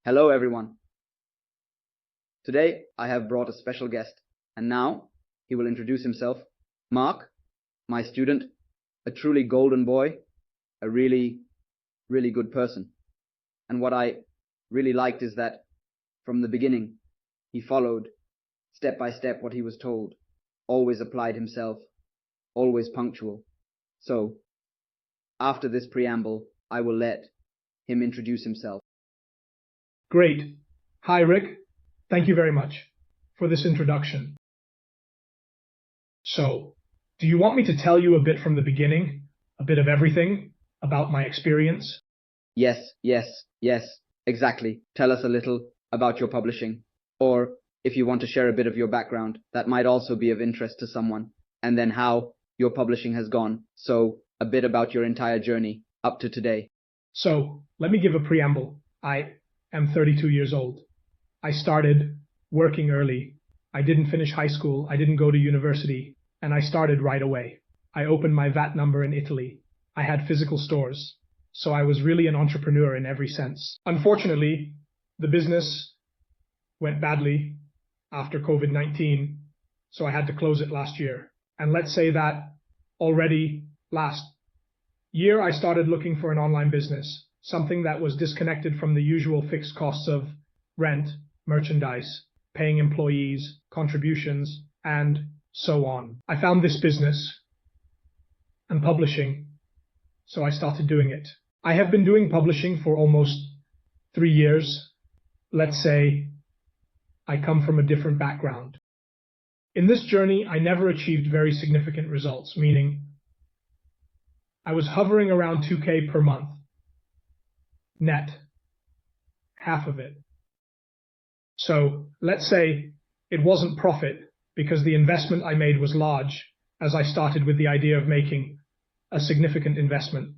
Hello everyone. Today I have brought a special guest, and now he will introduce himself. Mark, my student, a truly golden boy, a really, really good person. And what I really liked is that from the beginning he followed step by step what he was told, always applied himself, always punctual. So, after this preamble, I will let him introduce himself. Great. Hi, Rick. Thank you very much for this introduction. So, do you want me to tell you a bit from the beginning, a bit of everything about my experience? Yes, exactly. Tell us a little about your publishing. Or if you want to share a bit of your background, that might also be of interest to someone. And then how your publishing has gone. So, a bit about your entire journey up to today. So, let me give a preamble. I am 32 years old. I started working early. I didn't finish high school. I didn't go to university. And I started right away. I opened my VAT number in Italy. I had physical stores. So I was really an entrepreneur in every sense. Unfortunately, the business went badly after COVID-19. So I had to close it last year. And let's say that already last year, I started looking for an online business, something that was disconnected from the usual fixed costs of rent, merchandise, paying employees, contributions, and so on. I found this business and publishing, so I started doing it. I have been doing publishing for almost 3 years. Let's say I come from a different background. In this journey, I never achieved very significant results, meaning I was hovering around 2K per month, net, half of it. So let's say it wasn't profit because the investment I made was large, as I started with the idea of making a significant investment.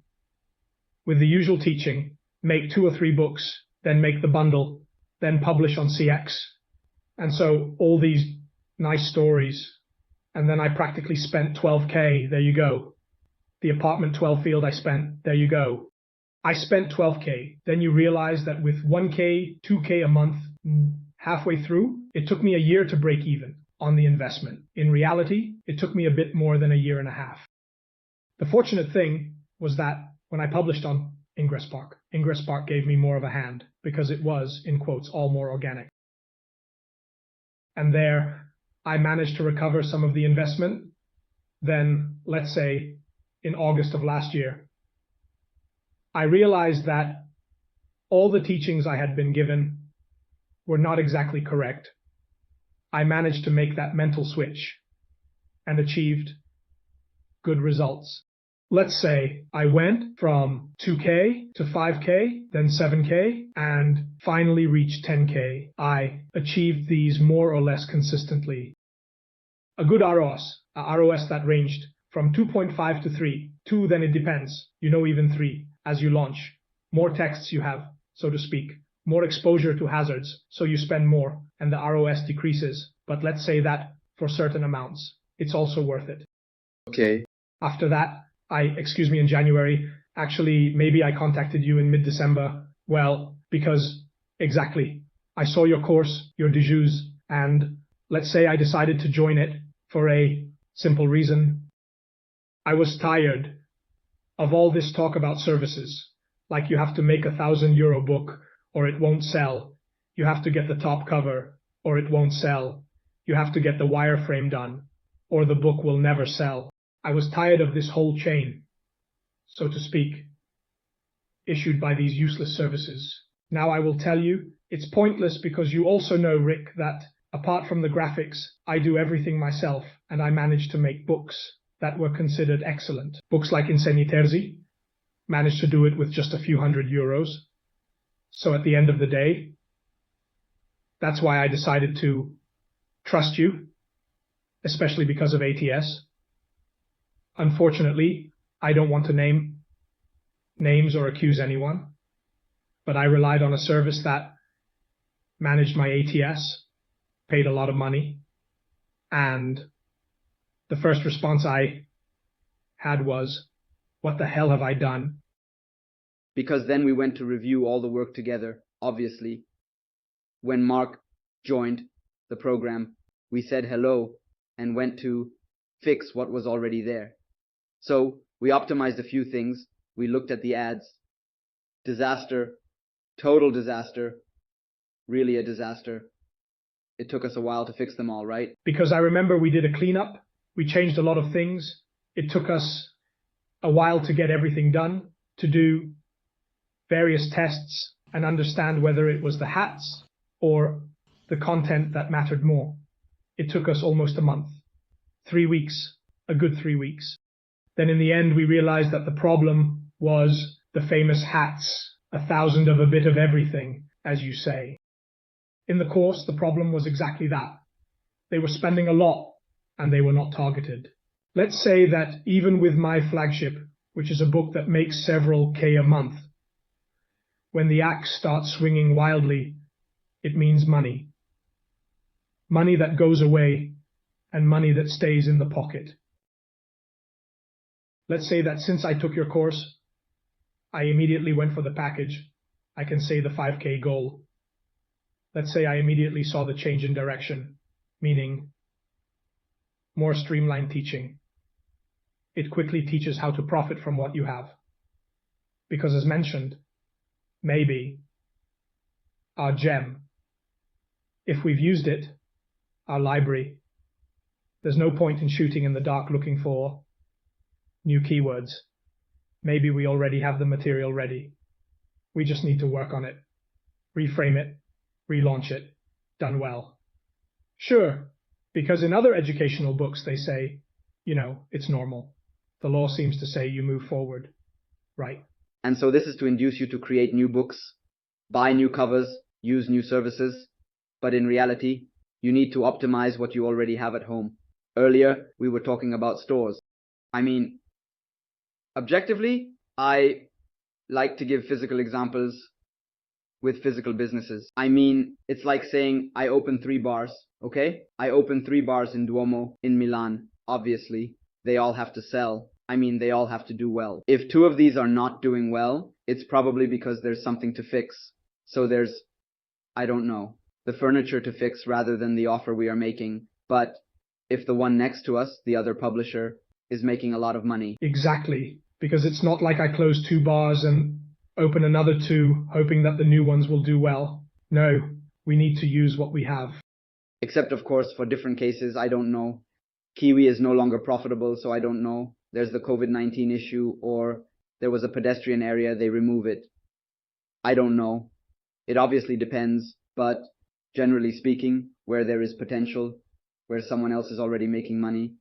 With the usual teaching, make 2 or 3 books, then make the bundle, then publish on CX. And so all these nice stories. And then I practically spent 12K, there you go. The apartment 12 field I spent, there you go. I spent 12K. Then you realize that with 1K, 2K a month, halfway through, it took me a year to break even on the investment. In reality, it took me a bit more than a year and a half. The fortunate thing was that when I published on Ingress Park gave me more of a hand because it was, in quotes, all more organic. And there, I managed to recover some of the investment. Then, let's say, in August of last year, I realized that all the teachings I had been given were not exactly correct. I managed to make that mental switch and achieved good results. Let's say I went from 2K to 5K, then 7K, and finally reached 10K. I achieved these more or less consistently. A good ROS, a ROS that ranged from 2.5 to 3, 2 then it depends, even 3, as you launch. More texts you have, so to speak, more exposure to hazards, so you spend more, and the ROS decreases. But let's say that for certain amounts, it's also worth it. Okay. After that, in January, actually, maybe I contacted you in mid-December. Well, because exactly, I saw your course, your déjeunes, and let's say I decided to join it for a simple reason. I was tired of all this talk about services, like you have to make €1,000 book or it won't sell. You have to get the top cover or it won't sell. You have to get the wireframe done or the book will never sell. I was tired of this whole chain, so to speak, issued by these useless services. Now I will tell you, it's pointless because you also know, Rick, that apart from the graphics, I do everything myself and I managed to make books that were considered excellent. Books like Insegni Terzi, managed to do it with just a few €100. So at the end of the day, that's why I decided to trust you, especially because of ATS. Unfortunately, I don't want to name names or accuse anyone, but I relied on a service that managed my ATS, paid a lot of money, and the first response I had was, what the hell have I done? Because then we went to review all the work together, obviously, when Mark joined the program, we said hello and went to fix what was already there. So we optimized a few things. We looked at the ads. Disaster, total disaster, really a disaster. It took us a while to fix them all, right? Because I remember we did a cleanup. We changed a lot of things. It took us a while to get everything done, to do various tests and understand whether it was the hats or the content that mattered more. It took us almost a month, 3 weeks, a good 3 weeks. Then in the end, we realized that the problem was the famous hats, 1,000 of a bit of everything, as you say. In the course, the problem was exactly that. They were spending a lot and they were not targeted. Let's say that even with my flagship, which is a book that makes several K a month, when the axe starts swinging wildly, it means money. Money that goes away and money that stays in the pocket. Let's say that since I took your course, I immediately went for the package. I can say the 5K goal. Let's say I immediately saw the change in direction, meaning more streamlined teaching. It quickly teaches how to profit from what you have. Because as mentioned, maybe our gem, if we've used it, our library, there's no point in shooting in the dark looking for new keywords. Maybe we already have the material ready. We just need to work on it, reframe it, relaunch it, done well. Sure, because in other educational books they say, it's normal. The law seems to say you move forward, right? And so this is to induce you to create new books, buy new covers, use new services. But in reality, you need to optimize what you already have at home. Earlier, we were talking about stores. Objectively, I like to give physical examples with physical businesses. It's like saying I open 3 bars, okay? I open 3 bars in Duomo in Milan. Obviously, they all have to sell. They all have to do well. If 2 of these are not doing well, it's probably because there's something to fix. So there's, I don't know, the furniture to fix rather than the offer we are making. But if the one next to us, the other publisher, is making a lot of money. Exactly, because it's not like I close 2 bars and open another 2, hoping that the new ones will do well. No, we need to use what we have. Except, of course, for different cases, I don't know. Kiwi is no longer profitable, so I don't know. There's the COVID-19 issue, or there was a pedestrian area, they remove it. I don't know. It obviously depends, but generally speaking, where there is potential, where someone else is already making money,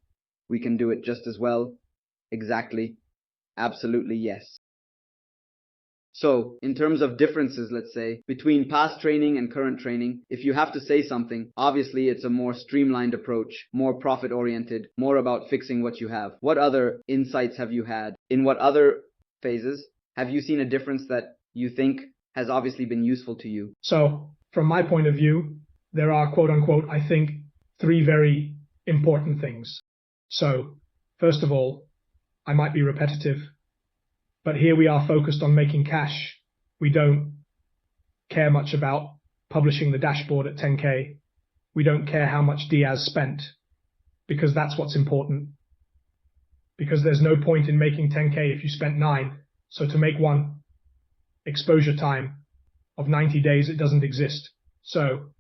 we can do it just as well. Exactly. Absolutely yes. So, in terms of differences, let's say, between past training and current training, if you have to say something, obviously it's a more streamlined approach, more profit-oriented, more about fixing what you have. What other insights have you had? In what other phases have you seen a difference that you think has obviously been useful to you? So, from my point of view, there are, quote-unquote, I think, 3 very important things. So, first of all, I might be repetitive, but here we are focused on making cash. We don't care much about publishing the dashboard at 10K. We don't care how much Diaz spent, because that's what's important. Because there's no point in making 10K if you spent 9. So to make one exposure time of 90 days, it doesn't exist. So,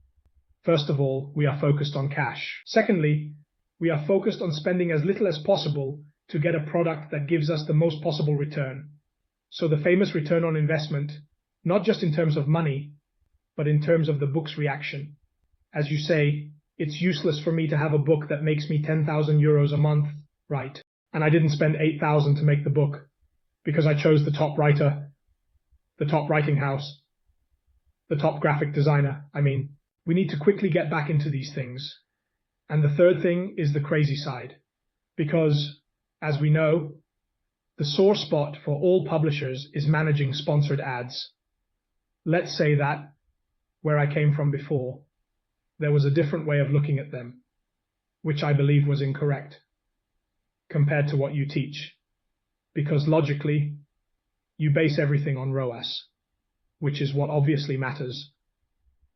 first of all, we are focused on cash. Secondly, we are focused on spending as little as possible to get a product that gives us the most possible return. So the famous return on investment, not just in terms of money, but in terms of the book's reaction. As you say, it's useless for me to have a book that makes me 10,000 euros a month, right? And I didn't spend 8,000 to make the book because I chose the top writer, the top writing house, the top graphic designer. We need to quickly get back into these things. And the third thing is the crazy side, because as we know, the sore spot for all publishers is managing sponsored ads. Let's say that, where I came from before, there was a different way of looking at them, which I believe was incorrect, compared to what you teach. Because logically, you base everything on ROAS, which is what obviously matters.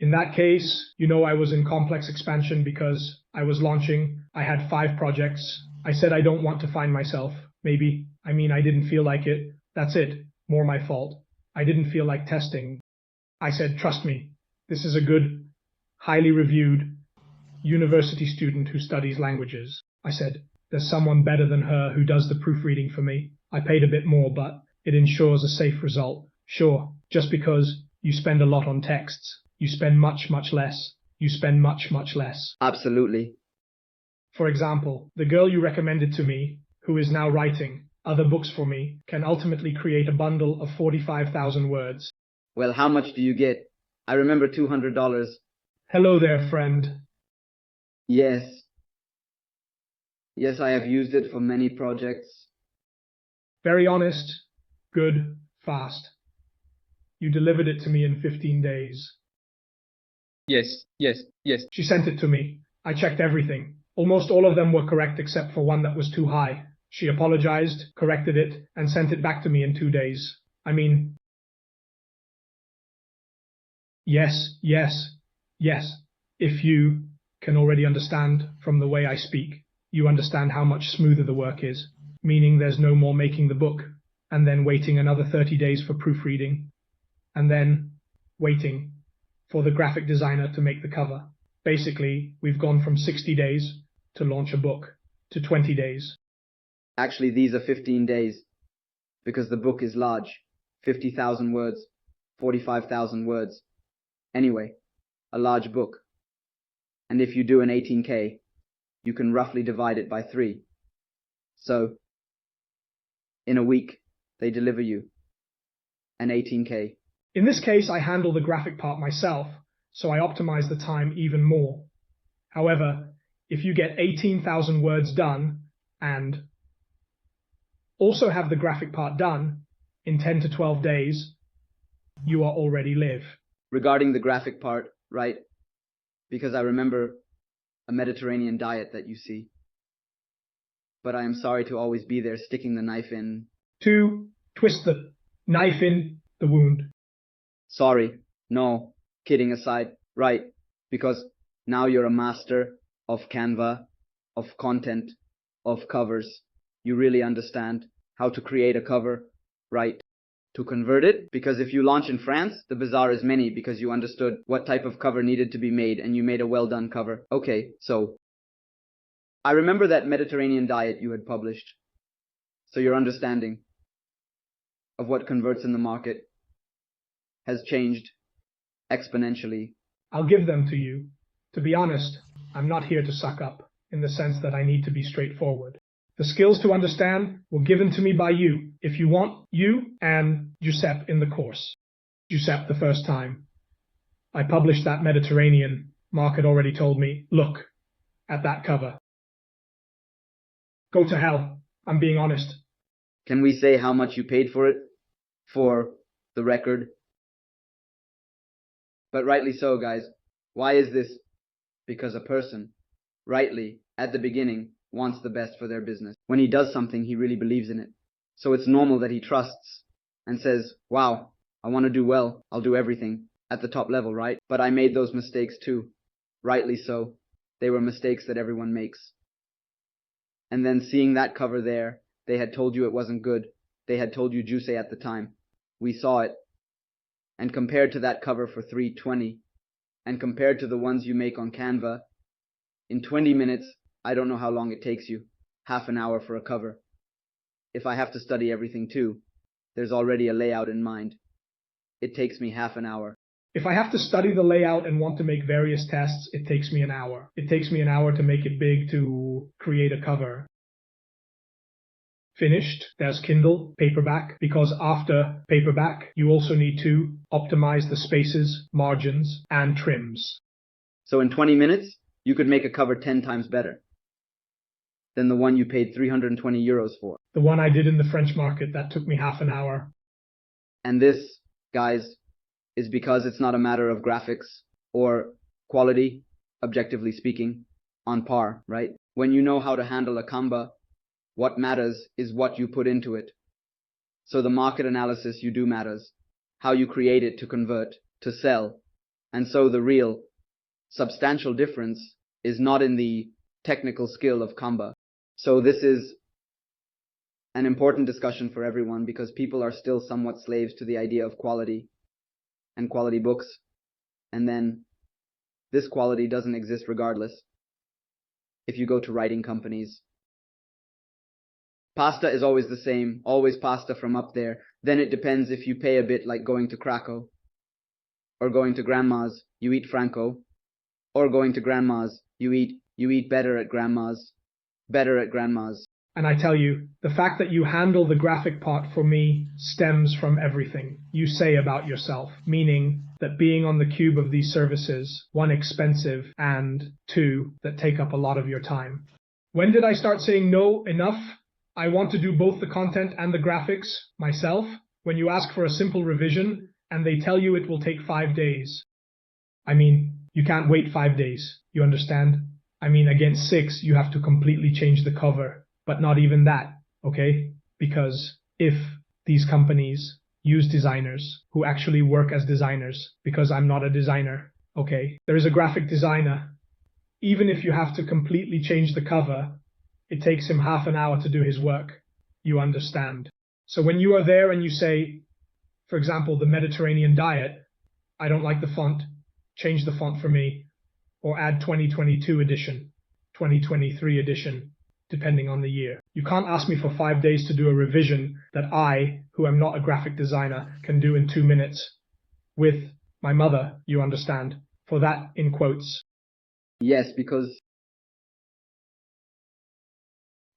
In that case, you know I was in complex expansion because I was launching. I had 5 projects. I said I don't want to find myself. Maybe. I didn't feel like it. That's it. More my fault. I didn't feel like testing. I said, trust me, this is a good, highly reviewed university student who studies languages. I said, there's someone better than her who does the proofreading for me. I paid a bit more, but it ensures a safe result. Sure, just because you spend a lot on texts, you spend much, much less. You spend much, much less. Absolutely. For example, the girl you recommended to me, who is now writing other books for me, can ultimately create a bundle of 45,000 words. Well, how much do you get? I remember $200. Hello there, friend. Yes. Yes, I have used it for many projects. Very honest, good, fast. You delivered it to me in 15 days. Yes. She sent it to me. I checked everything. Almost all of them were correct except for one that was too high. She apologized, corrected it, and sent it back to me in 2 days. Yes. If you can already understand from the way I speak, you understand how much smoother the work is, meaning there's no more making the book, and then waiting another 30 days for proofreading, and then waiting for the graphic designer to make the cover. Basically, we've gone from 60 days to launch a book to 20 days. Actually, these are 15 days, because the book is large, 50,000 words, 45,000 words. Anyway, a large book. And if you do an 18K, you can roughly divide it by 3. So, in a week, they deliver you an 18K. In this case, I handle the graphic part myself, so I optimize the time even more. However, if you get 18,000 words done and also have the graphic part done in 10 to 12 days, you are already live. Regarding the graphic part, right? Because I remember a Mediterranean diet that you see. But I am sorry to always be there sticking the knife in. 2. Twist the knife in the wound. Sorry, no, kidding aside, right? Because now you're a master of Canva, of content, of covers. You really understand how to create a cover, right? To convert it, because if you launch in France, the bazaar is many because you understood what type of cover needed to be made and you made a well-done cover. Okay, so I remember that Mediterranean diet you had published. So your understanding of what converts in the market has changed exponentially. I'll give them to you. To be honest, I'm not here to suck up, in the sense that I need to be straightforward. The skills to understand were given to me by you. If you want, you and Giuseppe in the course. Giuseppe the first time. I published that Mediterranean. Mark had already told me, look at that cover. Go to hell. I'm being honest. Can we say how much you paid for it? For the record? But rightly so, guys. Why is this? Because a person, rightly, at the beginning, wants the best for their business. When he does something, he really believes in it. So it's normal that he trusts and says, wow, I want to do well. I'll do everything at the top level, right? But I made those mistakes too. Rightly so. They were mistakes that everyone makes. And then seeing that cover there, they had told you it wasn't good. They had told you juice at the time. We saw it. And compared to that cover for $320, and compared to the ones you make on Canva, in 20 minutes, I don't know how long it takes you. Half an hour for a cover. If I have to study everything too, there's already a layout in mind. It takes me half an hour. If I have to study the layout and want to make various tests, it takes me an hour. It takes me an hour to make it big, to create a cover. Finished, there's Kindle, paperback, because after paperback, you also need to optimize the spaces, margins, and trims. So in 20 minutes, you could make a cover 10 times better than the one you paid €320 for. The one I did in the French market, that took me half an hour. And this, guys, is because it's not a matter of graphics or quality, objectively speaking, on par, right? When you know how to handle a Canva, what matters is what you put into it. So the market analysis you do matters. How you create it to convert, to sell, And so the real, substantial difference is not in the technical skill of Kamba. So this is an important discussion for everyone because people are still somewhat slaves to the idea of quality and quality books, and then this quality doesn't exist regardless. If you go to writing companies, pasta is always the same, always pasta from up there. Then it depends if you pay a bit, like going to Krakow, or going to Grandma's, you eat Franco, or going to Grandma's, you eat better at Grandma's. And I tell you, the fact that you handle the graphic part for me stems from everything you say about yourself, meaning that being on the cube of these services, one, expensive, and two, that take up a lot of your time. When did I start saying no, enough? I want to do both the content and the graphics myself. When you ask for a simple revision and they tell you it will take 5 days. I mean, you can't wait 5 days, you understand? I mean, against 6, you have to completely change the cover. But not even that, okay? Because if these companies use designers who actually work as designers, because I'm not a designer, okay? There is a graphic designer. Even if you have to completely change the cover, it takes him half an hour to do his work. You understand? So when you are there and you say, for example, the Mediterranean diet, I don't like the font, change the font for me, or add 2022 edition, 2023 edition, depending on the year. You can't ask me for 5 days to do a revision that I, who am not a graphic designer, can do in 2 minutes. With my mother, you understand, for that in quotes. Yes, because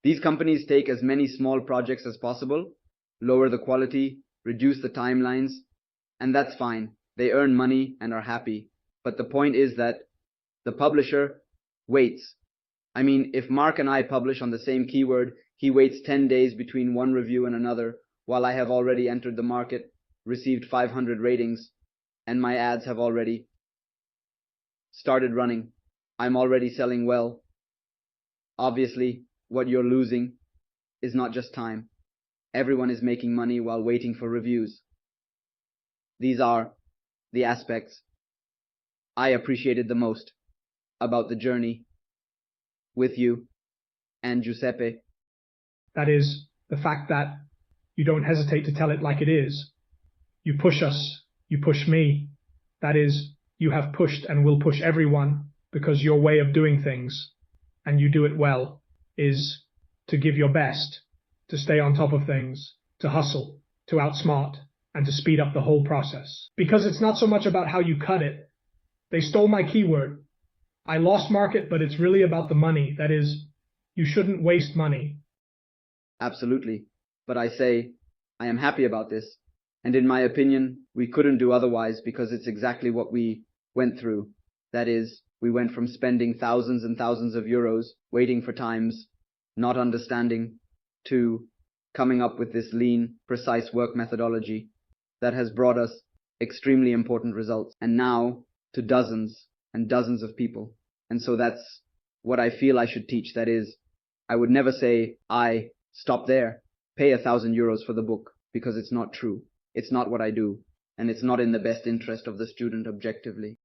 these companies take as many small projects as possible, lower the quality, reduce the timelines, and that's fine. They earn money and are happy. But the point is that the publisher waits. I mean, if Mark and I publish on the same keyword, he waits 10 days between one review and another, while I have already entered the market, received 500 ratings, and my ads have already started running. I'm already selling well. Obviously, what you're losing is not just time. Everyone is making money while waiting for reviews. These are the aspects I appreciated the most about the journey with you and Giuseppe. That is, the fact that you don't hesitate to tell it like it is. You push us, you push me. That is, you have pushed and will push everyone because your way of doing things, and you do it well, is to give your best, to stay on top of things, to hustle, to outsmart, and to speed up the whole process. Because it's not so much about how you cut it. They stole my keyword. I lost market, but it's really about the money. That is, you shouldn't waste money. Absolutely. But I say, I am happy about this. And in my opinion, we couldn't do otherwise because it's exactly what we went through. That is, we went from spending thousands and thousands of euros, waiting for times, not understanding, to coming up with this lean, precise work methodology that has brought us extremely important results. And now to dozens and dozens of people. And so that's what I feel I should teach. That is, I would never say, stop there, pay 1,000 euros for the book, because it's not true. It's not what I do, and it's not in the best interest of the student objectively.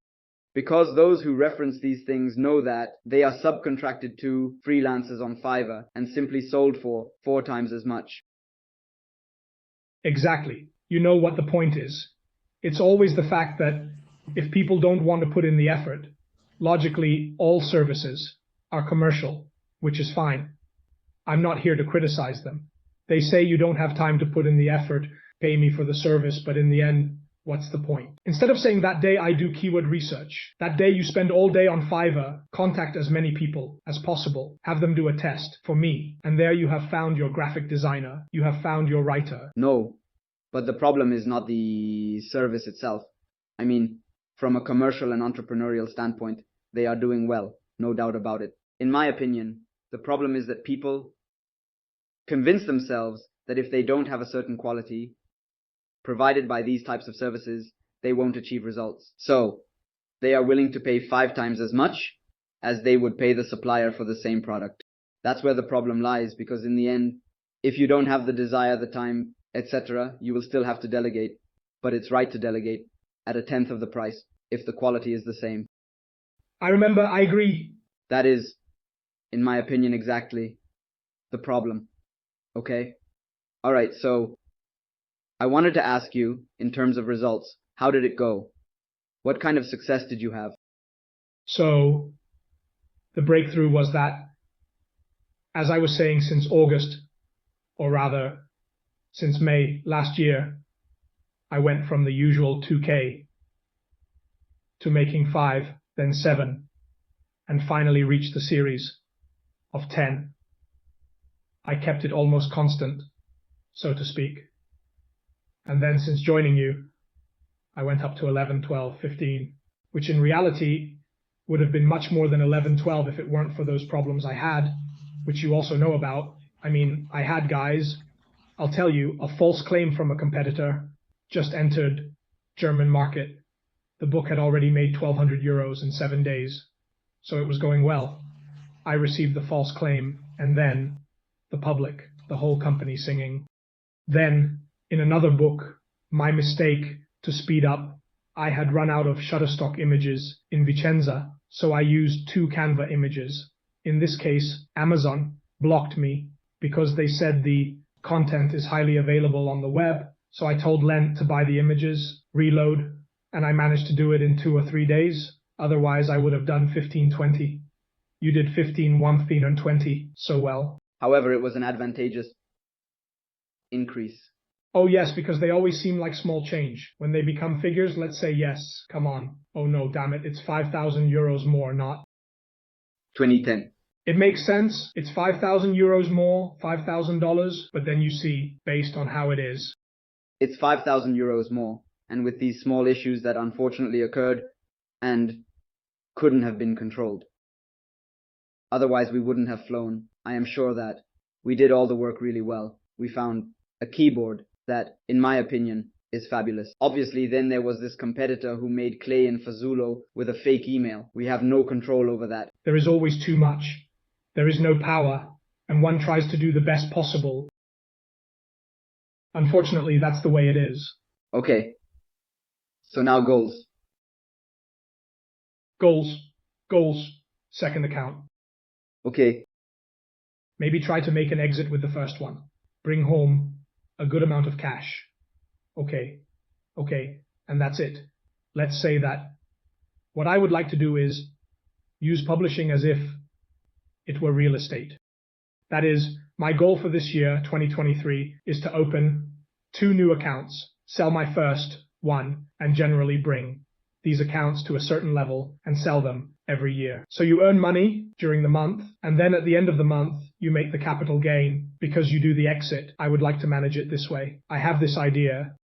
Because those who reference these things know that they are subcontracted to freelancers on Fiverr and simply sold for 4 times as much. Exactly. You know what the point is. It's always the fact that if people don't want to put in the effort, logically all services are commercial, which is fine. I'm not here to criticize them. They say you don't have time to put in the effort, pay me for the service, but in the end, what's the point? Instead of saying that day I do keyword research, that day you spend all day on Fiverr, contact as many people as possible, have them do a test for me, and there you have found your graphic designer, you have found your writer. No, but the problem is not the service itself. I mean, from a commercial and entrepreneurial standpoint, they are doing well, no doubt about it. In my opinion, the problem is that people convince themselves that if they don't have a certain quality provided by these types of services, they won't achieve results. So they are willing to pay 5 times as much as they would pay the supplier for the same product. That's where the problem lies, because in the end, if you don't have the desire, the time, etc., you will still have to delegate. But it's right to delegate at 1/10 of the price. if the quality is the same. I remember, I agree. That is, in my opinion, exactly the problem. Okay? Alright, so I wanted to ask you, in terms of results, how did it go? What kind of success did you have? So, the breakthrough was that, as I was saying, since August, or rather, since May last year, I went from the usual 2K to making 5, then 7, and finally reached the series of 10. I kept it almost constant, so to speak. And then since joining you, I went up to 11, 12, 15, which in reality would have been much more than 11, 12 if it weren't for those problems I had, which you also know about. I mean, I had, guys, I'll tell you, a false claim from a competitor just entered German market. The book had already made 1,200 euros in 7 days, so it was going well. I received the false claim, and then the public, the whole company singing. Then, in another book, my mistake to speed up, I had run out of Shutterstock images in Vicenza, so I used 2 Canva images. In this case, Amazon blocked me because they said the content is highly available on the web, so I told Len to buy the images, reload, and I managed to do it in 2 or 3 days. Otherwise, I would have done 15, 20. You did 15, 1, and 20 so well. However, it was an advantageous increase. Oh yes, because they always seem like small change. When they become figures, let's say yes. Come on. Oh no, damn it, it's 5,000 euros more, not 2010. It makes sense. It's 5,000 euros more, $5,000, but then you see, based on how it is. It's 5,000 euros more, and with these small issues that unfortunately occurred and couldn't have been controlled. Otherwise, we wouldn't have flown. I am sure that we did all the work really well. We found a keyboard that, in my opinion, is fabulous. Obviously, then there was this competitor who made clay in Mazza-Low with a fake email. We have no control over that. There is always too much. There is no power, and one tries to do the best possible. Unfortunately, that's the way it is. Okay. So now goals. Goals. Second account. Okay. Maybe try to make an exit with the first one. Bring home a good amount of cash. Okay, and that's it. Let's say that. What I would like to do is use publishing as if it were real estate. That is, my goal for this year, 2023, is to open 2 new accounts, sell my first one, and generally bring these accounts to a certain level and sell them every year. So you earn money during the month, and then at the end of the month, you make the capital gain because you do the exit. I would like to manage it this way. I have this idea.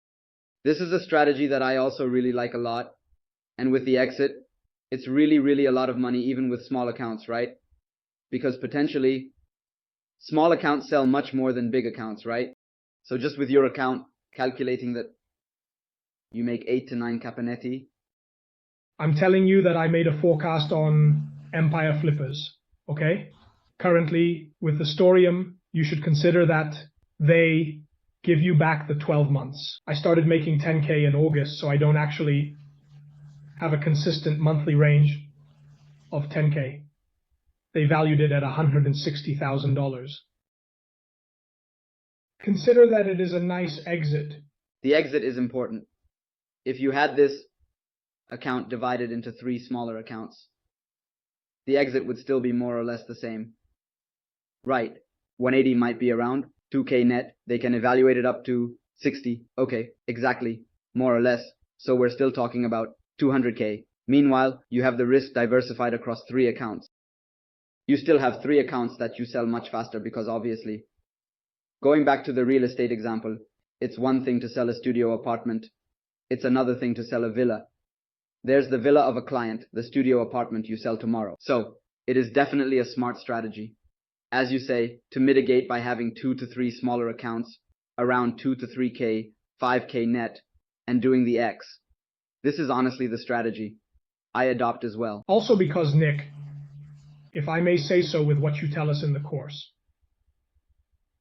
This is a strategy that I also really like a lot. And with the exit, it's really a lot of money even with small accounts, right? Because potentially, small accounts sell much more than big accounts, right? So just with your account, calculating that you make 8 to 9 capinetti. I'm telling you that I made a forecast on Empire Flippers, okay? Currently, with the Storium, you should consider that they give you back the 12 months. I started making 10K in August, so I don't actually have a consistent monthly range of 10K. They valued it at $160,000. Consider that it is a nice exit. The exit is important. If you had this account divided into 3 smaller accounts, the exit would still be more or less the same. Right, 180 might be around, 2K net, they can evaluate it up to 60. Okay, exactly, more or less. So we're still talking about 200K. Meanwhile, you have the risk diversified across 3 accounts. You still have 3 accounts that you sell much faster because obviously, going back to the real estate example, it's one thing to sell a studio apartment. It's another thing to sell a villa. There's the villa of a client, the studio apartment you sell tomorrow. So, it is definitely a smart strategy. As you say, to mitigate by having 2 to 3 smaller accounts, around 2 to 3K, 5K net, and doing the X. This is honestly the strategy I adopt as well. Also because, Nick, if I may say so with what you tell us in the course,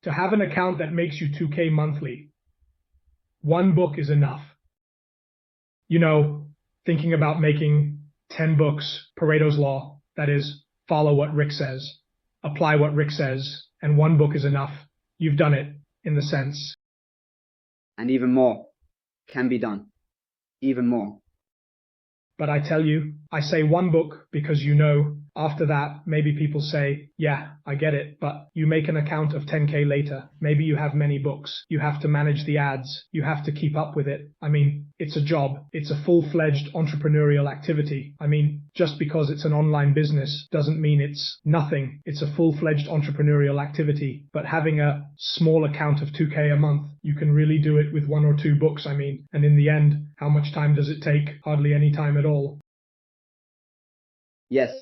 to have an account that makes you 2K monthly, one book is enough. You know, thinking about making 10 books, Pareto's Law, that is, follow what Rick says, apply what Rick says, and one book is enough. You've done it, in the sense. And even more can be done. Even more. But I tell you, I say one book because after that, maybe people say, yeah, I get it, but you make an account of 10K later. Maybe you have many books. You have to manage the ads. You have to keep up with it. I mean, it's a job. It's a full-fledged entrepreneurial activity. I mean, just because it's an online business doesn't mean it's nothing. It's a full-fledged entrepreneurial activity. But having a small account of 2K a month, you can really do it with 1 or 2 books, I mean. And in the end, how much time does it take? Hardly any time at all. Yes,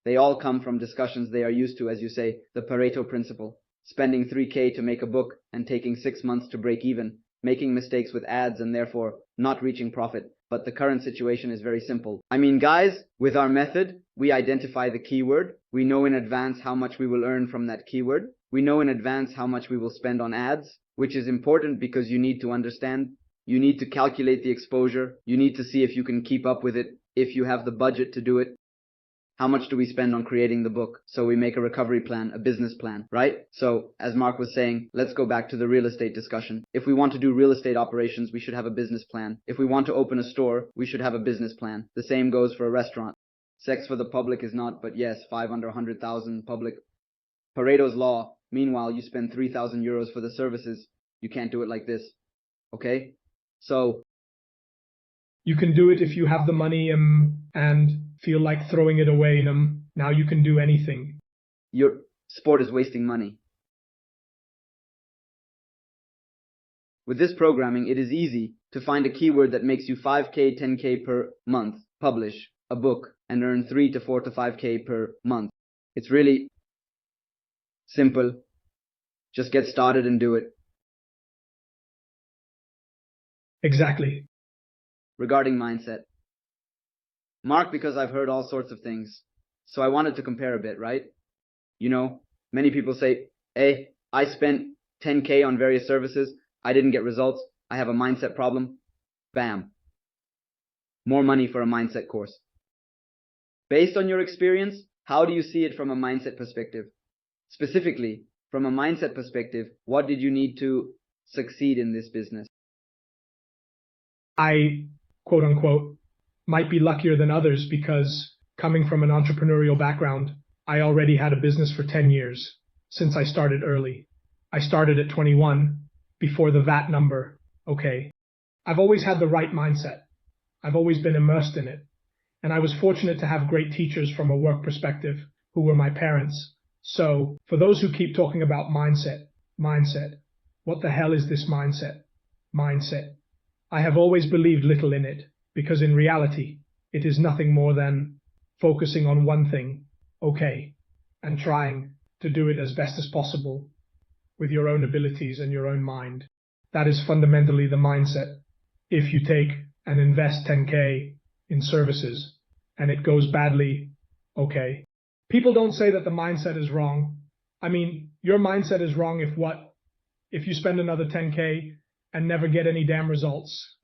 they all come from discussions they are used to, as you say, the Pareto principle. Spending 3K to make a book and taking 6 months to break even, making mistakes with ads and therefore not reaching profit. But the current situation is very simple. I mean, guys, with our method, we identify the keyword. We know in advance how much we will earn from that keyword. We know in advance how much we will spend on ads, which is important because you need to understand. You need to calculate the exposure. You need to see if you can keep up with it, if you have the budget to do it. How much do we spend on creating the book? So we make a recovery plan, a business plan, right? So, as Mark was saying, let's go back to the real estate discussion. If we want to do real estate operations, we should have a business plan. If we want to open a store, we should have a business plan. The same goes for a restaurant. Sex for the public is not, but yes, 5 under 100,000 public. Pareto's Law. Meanwhile, you spend 3,000 euros for the services. You can't do it like this. Okay? So, you can do it if you have the money and feel like throwing it away. Now you can do anything. Your sport is wasting money. With this programming, it is easy to find a keyword that makes you 5K, 10K per month, publish a book, and earn 3 to 4 to 5K per month. It's really simple. Just get started and do it. Exactly. Regarding mindset. Mark, because I've heard all sorts of things, so I wanted to compare a bit, right? You know, many people say, hey, I spent 10K on various services, I didn't get results, I have a mindset problem. Bam. More money for a mindset course. Based on your experience, how do you see it from a mindset perspective? Specifically, from a mindset perspective, what did you need to succeed in this business? I, quote unquote, might be luckier than others because coming from an entrepreneurial background, I already had a business for 10 years since I started early. I started at 21 before the VAT number. Okay. I've always had the right mindset. I've always been immersed in it. And I was fortunate to have great teachers from a work perspective who were my parents. So for those who keep talking about mindset, what the hell is this mindset? I have always believed little in it, because in reality, it is nothing more than focusing on one thing, okay, and trying to do it as best as possible with your own abilities and your own mind. That is fundamentally the mindset. If you take and invest 10K in services and it goes badly, okay. People don't say that the mindset is wrong. I mean, your mindset is wrong if you spend another 10K and never get any damn results.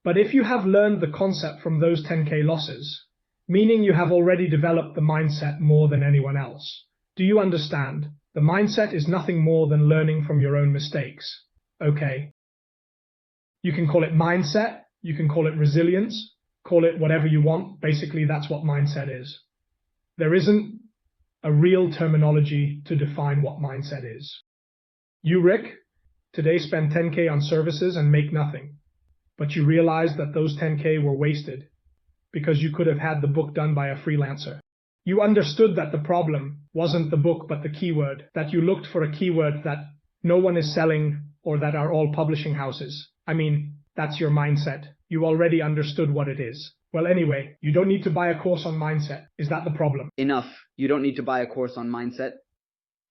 But if you have learned the concept from those 10K losses, meaning you have already developed the mindset more than anyone else, do you understand? The mindset is nothing more than learning from your own mistakes. Okay. You can call it mindset, you can call it resilience, call it whatever you want. Basically, that's what mindset is. There isn't a real terminology to define what mindset is. You, Rick, today spend 10K on services and make nothing. But you realize that those 10K were wasted because you could have had the book done by a freelancer. You understood that the problem wasn't the book but the keyword, that you looked for a keyword that no one is selling or that are all publishing houses. I mean, that's your mindset. You already understood what it is. Well, anyway, you don't need to buy a course on mindset. Is that the problem? Enough. You don't need to buy a course on mindset.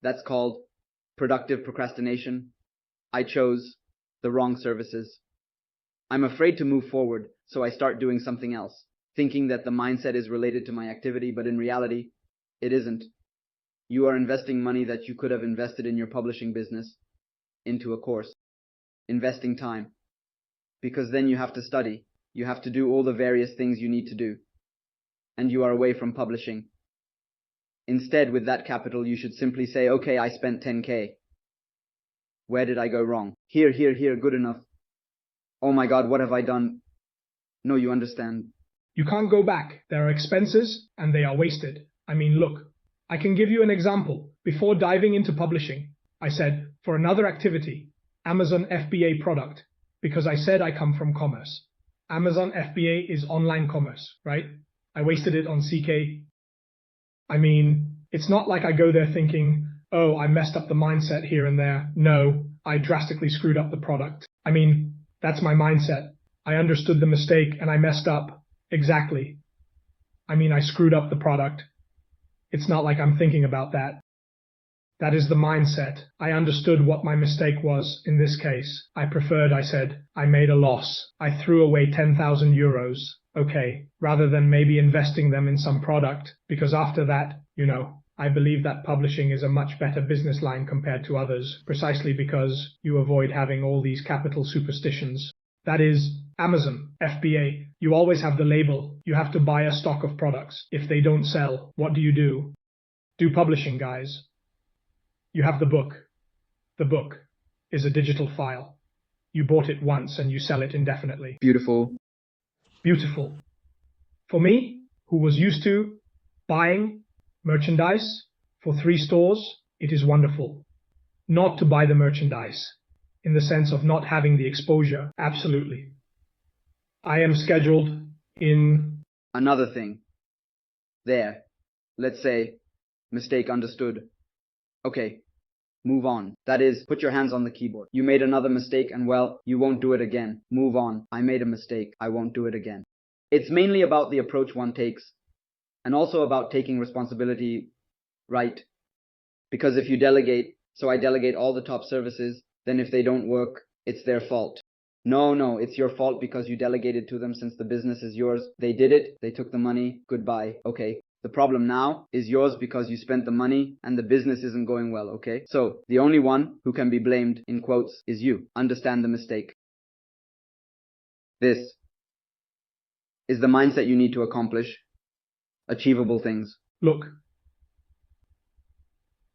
That's called productive procrastination. I chose the wrong services. I'm afraid to move forward, so I start doing something else, thinking that the mindset is related to my activity, but in reality, it isn't. You are investing money that you could have invested in your publishing business into a course, investing time, because then you have to study. You have to do all the various things you need to do. And you are away from publishing. Instead, with that capital, you should simply say, okay, I spent 10K. Where did I go wrong? Here, good enough. Oh my God, what have I done? No, you understand. You can't go back. There are expenses, and they are wasted. I mean, look, I can give you an example. Before diving into publishing, I said, for another activity, Amazon FBA product, because I said I come from commerce. Amazon FBA is online commerce, right? I wasted it on CK. I mean, it's not like I go there thinking, oh, I messed up the mindset here and there. No, I drastically screwed up the product. I mean, that's my mindset. I understood the mistake and I messed up. Exactly. I mean, I screwed up the product. It's not like I'm thinking about that. That is the mindset. I understood what my mistake was in this case. I said, I made a loss. I threw away 10,000 euros. Okay, rather than maybe investing them in some product, because after that, I believe that publishing is a much better business line compared to others, precisely because you avoid having all these capital superstitions. That is, Amazon, FBA, you always have the label. You have to buy a stock of products. If they don't sell, what do? Do publishing, guys. You have the book. The book is a digital file. You bought it once and you sell it indefinitely. Beautiful. Beautiful. For me, who was used to buying merchandise for 3 stores, it is wonderful. Not to buy the merchandise, in the sense of not having the exposure, absolutely. I am scheduled in... Another thing. There. Let's say, mistake understood. Okay, move on. That is, put your hands on the keyboard. You made another mistake and well, you won't do it again. Move on. I made a mistake. I won't do it again. It's mainly about the approach one takes, and also about taking responsibility, right? Because if you delegate, so I delegate all the top services, then if they don't work, it's their fault. No, it's your fault because you delegated to them since the business is yours. They did it, they took the money, goodbye, okay? The problem now is yours because you spent the money and the business isn't going well, okay? So, the only one who can be blamed, in quotes, is you. Understand the mistake. This is the mindset you need to accomplish achievable things. Look,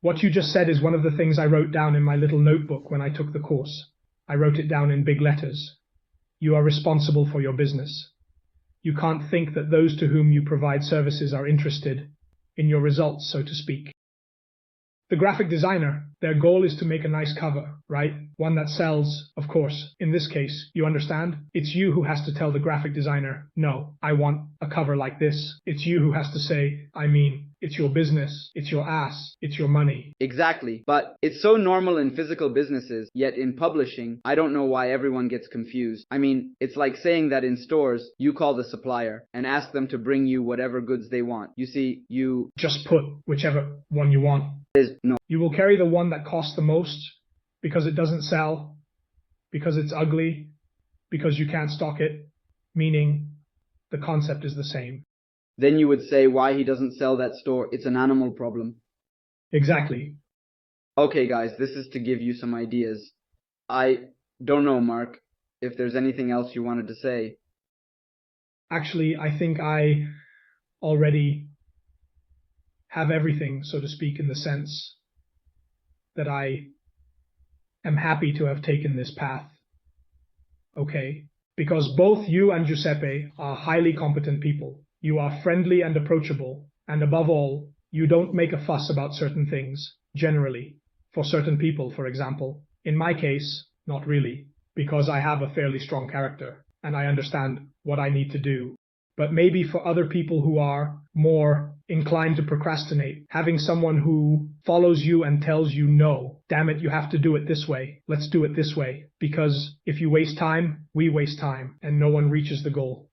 what you just said is one of the things I wrote down in my little notebook when I took the course. I wrote it down in big letters. You are responsible for your business. You can't think that those to whom you provide services are interested in your results, so to speak. The graphic designer, their goal is to make a nice cover, right? One that sells, of course. In this case, you understand? It's you who has to tell the graphic designer, no, I want a cover like this. It's you who has to say, it's your business, it's your ass, it's your money. Exactly, but it's so normal in physical businesses, yet in publishing, I don't know why everyone gets confused. It's like saying that in stores, you call the supplier and ask them to bring you whatever goods they want. You see, you just put whichever one you want. No. You will carry the one that costs the most because it doesn't sell, because it's ugly, because you can't stock it, meaning the concept is the same. Then you would say why he doesn't sell that store. It's an animal problem. Exactly. Okay, guys, this is to give you some ideas. I don't know, Mark, if there's anything else you wanted to say. Actually, I think I already have everything, so to speak, in the sense that I am happy to have taken this path. Okay? Because both you and Giuseppe are highly competent people. You are friendly and approachable, and above all, you don't make a fuss about certain things, generally. For certain people, for example. In my case, not really, because I have a fairly strong character, and I understand what I need to do. But maybe for other people who are more inclined to procrastinate, having someone who follows you and tells you, no, damn it, you have to do it this way. Let's do it this way. Because if you waste time, we waste time, and no one reaches the goal.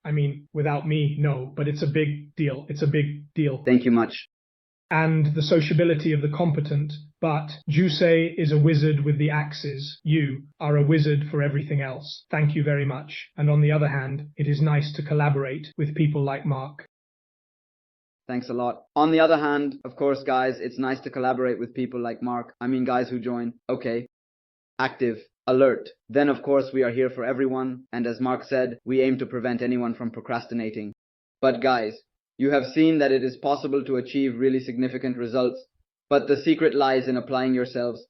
Without me, no, but it's a big deal. It's a big deal. Thank you much. And the sociability of the competent, but Giuseppe is a wizard with the axes. You are a wizard for everything else. Thank you very much. And on the other hand, it is nice to collaborate with people like Mark. Thanks a lot. On the other hand, of course, guys, it's nice to collaborate with people like Mark. Guys who join. Okay. Active. alert. Then, of course, we are here for everyone, and as Mark said, we aim to prevent anyone from procrastinating. But guys, you have seen that it is possible to achieve really significant results, but the secret lies in applying yourselves.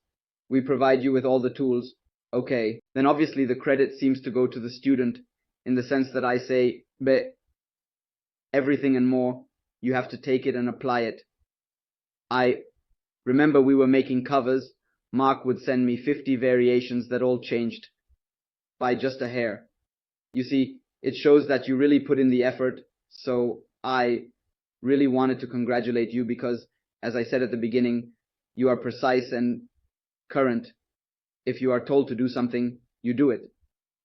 We provide you with all the tools. Okay, then obviously the credit seems to go to the student, in the sense that I say, everything and more, you have to take it and apply it. I remember we were making covers. Mark would send me 50 variations that all changed by just a hair. You see, it shows that you really put in the effort, so I really wanted to congratulate you because, as I said at the beginning, you are precise and current. If you are told to do something, you do it.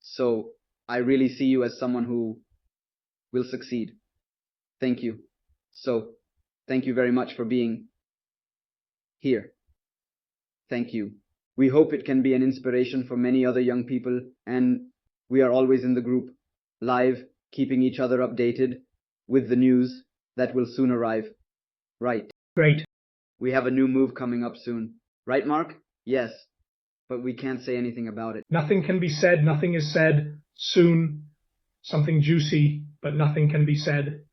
So I really see you as someone who will succeed. Thank you. So, thank you very much for being here. Thank you. We hope it can be an inspiration for many other young people, and we are always in the group, live, keeping each other updated with the news that will soon arrive. Right. Great. We have a new move coming up soon. Right, Mark? Yes. But we can't say anything about it. Nothing can be said, nothing is said. Soon, something juicy, but nothing can be said.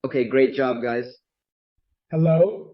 Okay, great job, guys. Hello?